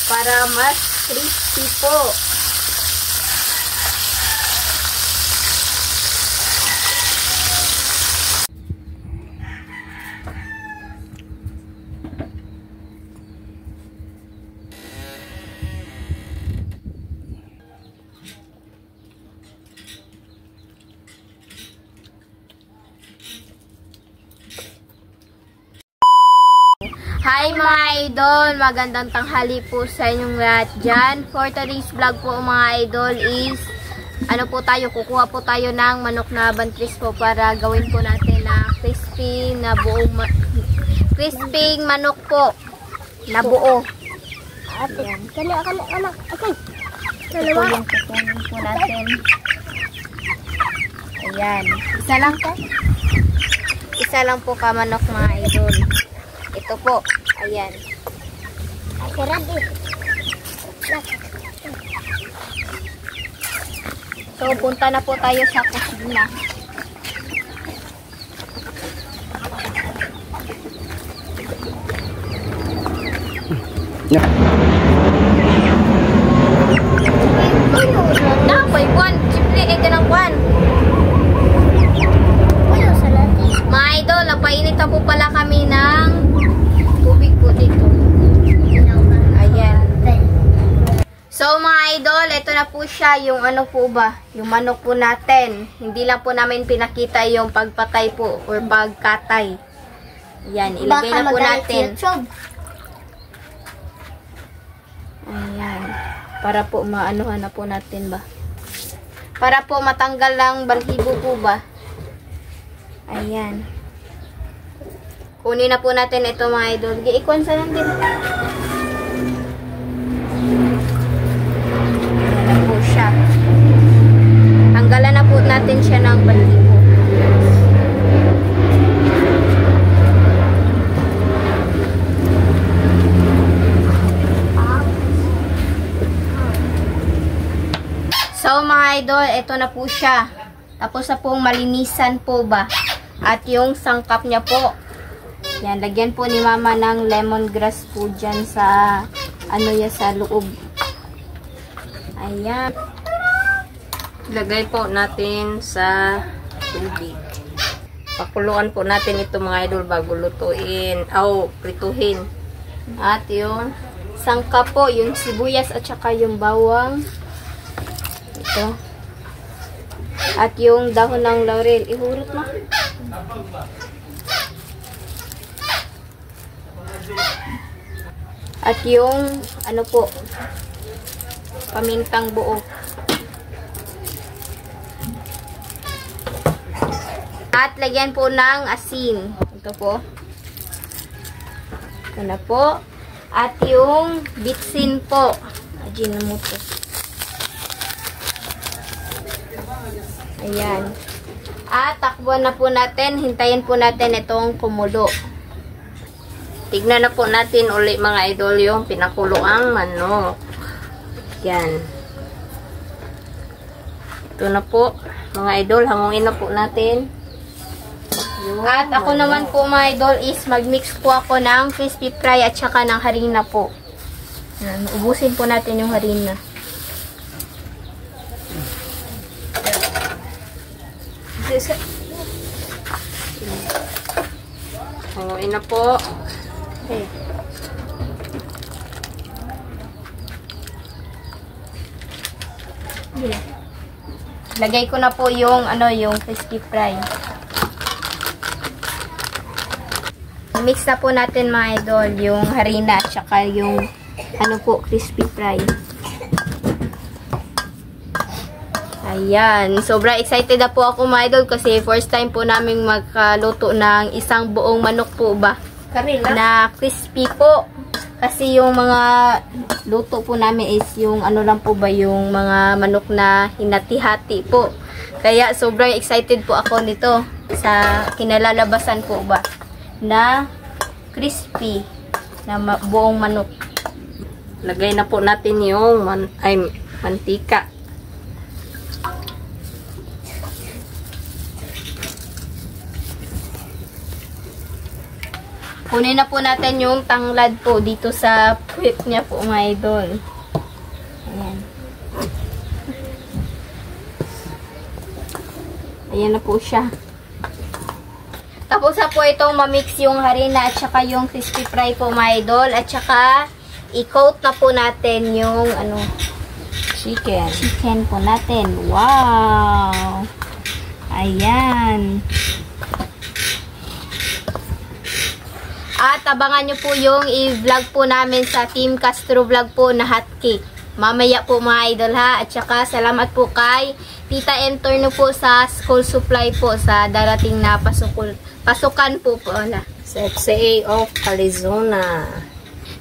para mas crispy po. Hi mga idol! Magandang tanghali po sa inyong lahat dyan. For today's vlog po mga idol is kukuha po tayo ng manok na bantris po para gawin po natin na crispy na buong crispy manok po na buo. Ayan. Okay. Ito po yung kukunin po natin. Ayan. Isa lang po. Isa lang po ka manok mga idol. Ito po. Ayan. So, punta na po tayo sa kusina. Napay kwan. Siyempre, ka ng kwan. Mga idol, napainit na po pala kami ng tubig po dito. Ayan. So mga idol, ito na po siya yung yung manok po natin. Hindi lang po namin pinakita yung pagpatay po or pagkatay. Ayan, ilagay na po natin. Ayan. Para po maanuhan na po natin ba. Para po matanggal lang balhibo po ba. Ayan. Kunin na po natin ito mga idol. Giikon sa lang din. Ayan na po siya. Tanggalan na po natin siya ng balhibo. So mga idol, ito na po siya. Tapos na pong malinisan po ba. At yung sangkap niya po. Yan, lagyan po ni mama ng lemongrass po dyan sa, sa loob. Ayan. Lagay po natin sa tubig. Pakuluan po natin ito mga idol bago lutuin. Prituhin. At yung sangkap po, yung sibuyas at saka yung bawang. Ito. At yung dahon ng laurel. Ihurot mo. At yung pamintang buo. At lagyan po ng asin. Ito po. Ito na po. At yung bitsin po. Ajin na mo po. Ayan. At takbuhan na po natin. Hintayin po natin itong kumulo. Tignan na po natin uli mga idol yung pinakuloang manok. Yan. Ito na po mga idol. Hangungin na po natin. At ako naman po mga idol is mag-mix po ako ng crispy fry at saka ng harina po. Yan. Ubusin po natin yung harina. Hangungin na po. Okay. Lagay ko na po yung yung crispy fry. Mix na po natin mga idol yung harina at saka yung crispy fry. Ayan, sobrang excited na po ako mga idol kasi first time po namin magkaluto ng isang buong manok po ba. Na crispy po. Kasi yung mga luto po namin is yung lang po ba yung mga manok na hinati-hati po. Kaya sobrang excited po ako nito sa kinalalabasan po ba na crispy na buong manok. Lagay na po natin yung mantika. Kunin na po natin yung tanglad po dito sa puwit niya po mga idol. Ayan. Ayan na po siya. Tapos na po itong mamix yung harina at saka yung crispy fry po mga idol. At saka i-coat na po natin yung chicken po natin. Wow! Ayan. At abangan nyo po yung i-vlog po namin sa Team Castro Vlog po na hot cake. Mamaya po mga idol ha. At saka salamat po kay Tita Entorno po sa school supply po sa darating na pasukan po po. Sa XA of Arizona.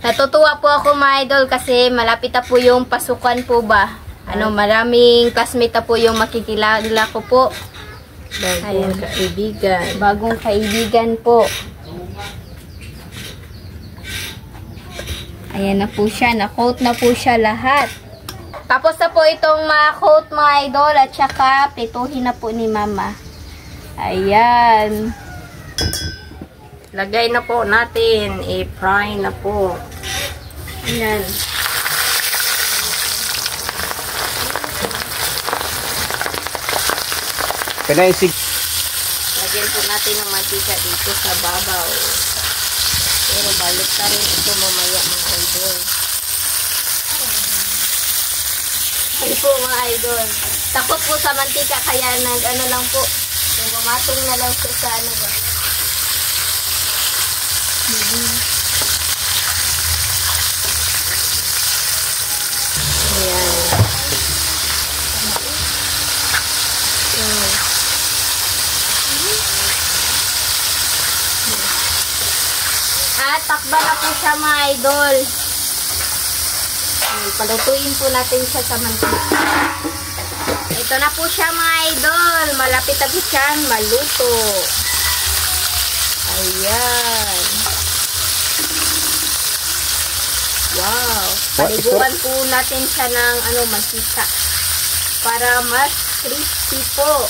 Natutuwa po ako mga idol kasi malapit na po yung pasukan po ba. Maraming classmate na po yung makikilala ko po. Bagong kaibigan. Bagong kaibigan po. Ayan na po siya. Na-coat na po siya lahat. Tapos na po itong ma-coat mga idol. At saka prituhin na po ni mama. Ayan. Lagay na po natin. I-fry na po. Ayan. Pinaisig. Lagyan po natin ng mantika dito sa babaw. Pero balik na rin ito mamaya mga idol. Ay po mga idol. Takot po sa mantika kaya lang po. Yung bumatong na lang po sa ba. Ayan. At takba na po siya mga idol. Palutuin po natin siya sa mantika. Ito na po siya mga idol. Malapit na po siyang maluto. Ayan. Wow. Paliguan po natin siya ng mantika. Para mas crispy po.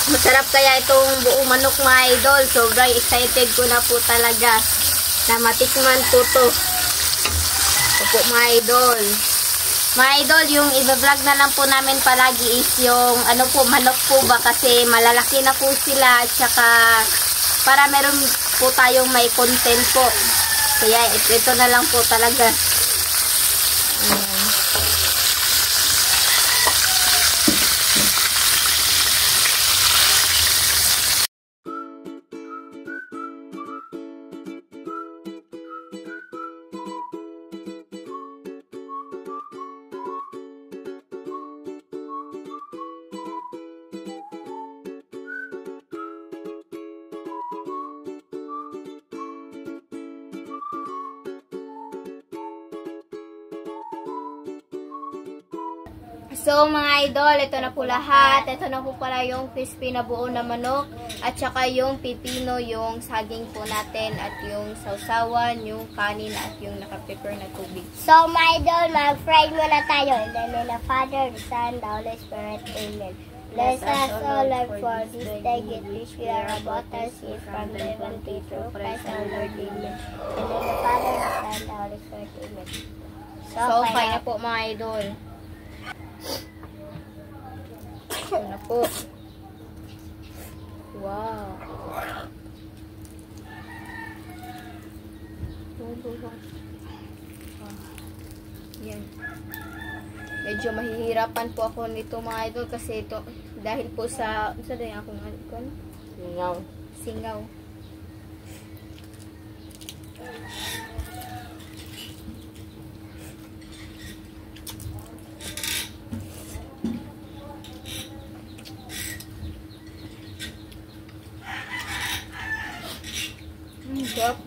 Masarap kaya itong buong manok mga idol. Sobrang excited ko na po talaga na matikman po to. Opo mga idol. Mga idol, yung i-vlog na lang po namin palagi is yung manok po ba kasi malalaki na po sila at saka para meron po tayong may content po. Kaya ito na lang po talaga. So mga idol, ito na po lahat. Ito na po pala yung crispy na buo na manok. At saka yung pipino, yung saging po natin. At yung sausawan, yung kanin at yung naka-prepare na tubig. So mga idol, mag-fry muna tayo. In the name of the Father, the Son, the Holy Spirit. Amen. Bless us, O Lord, for this day. Get which we are about to see from the heaven through Christ our Lord. Amen. In the name of the Father, the Son, the Holy Spirit. Amen. So fine na po mga idol. Ito na po. Wow. Yan. Medyo mahihirapan po ako nito mga idol kasi ito dahil po sa din akong singaw. Sarap.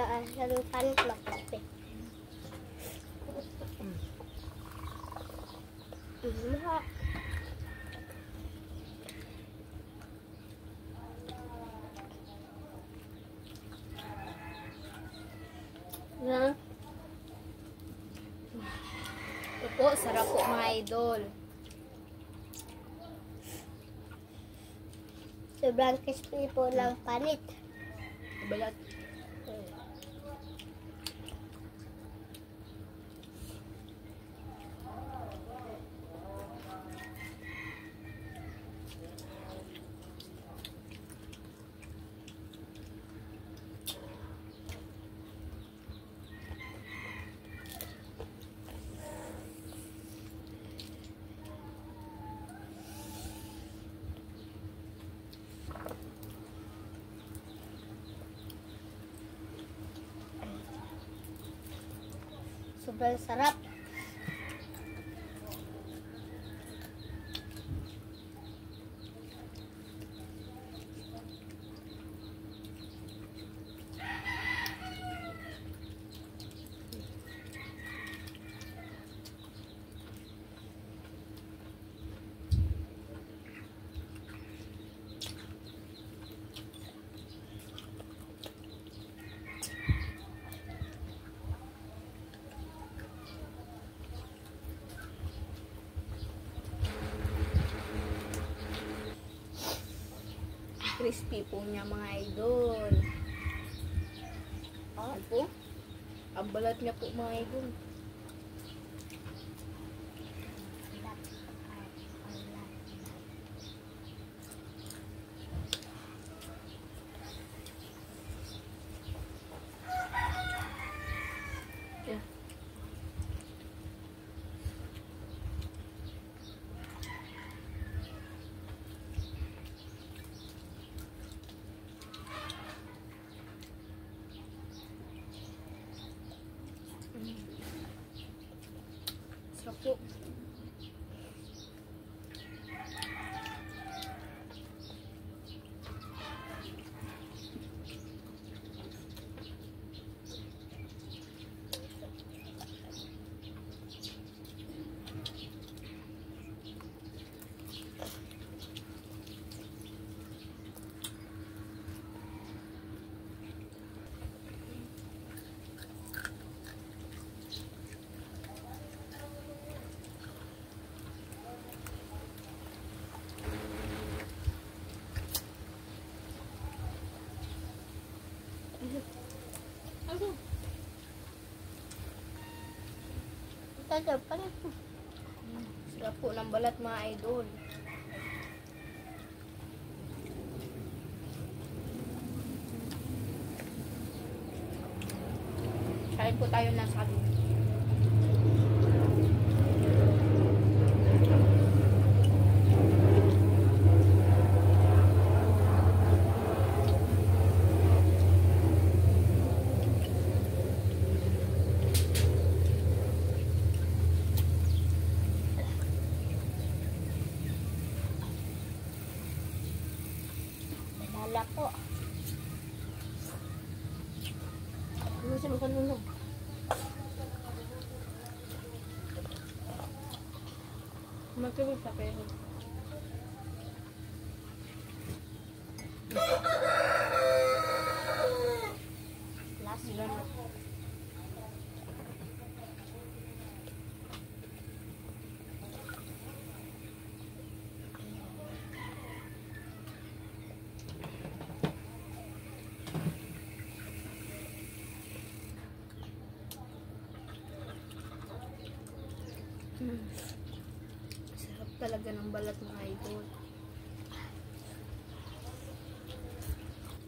sa panit makapit. Mukha. Na. Ito po, sarap po mga idol. Sobrang crispy po ng panit. Balat. Sobrang sarap. Crispy po niya mga idol. Ano po? Ang balat niya po mga idol. Yeah. Sarap po. Ano? Tagal pa rin. Sarap po ng balat mga idol. Kain po tayo ng saging. Lala po. Ano siya magkanunong? Magkabog sa pero. Last Salamat. Sarap talaga ng balat mga idol.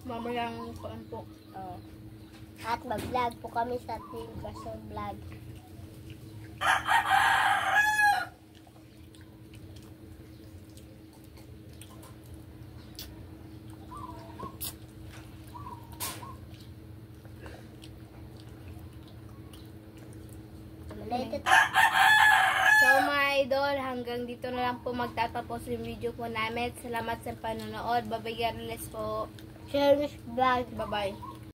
Mamayang paan po. At mag-vlog po kami sa Team Castle Vlog. Malated. So mga idol, hanggang dito na lang po magtatapos yung video po namin. Salamat sa panonood. Bye-bye, God bless po. Share this vlog. Bye-bye.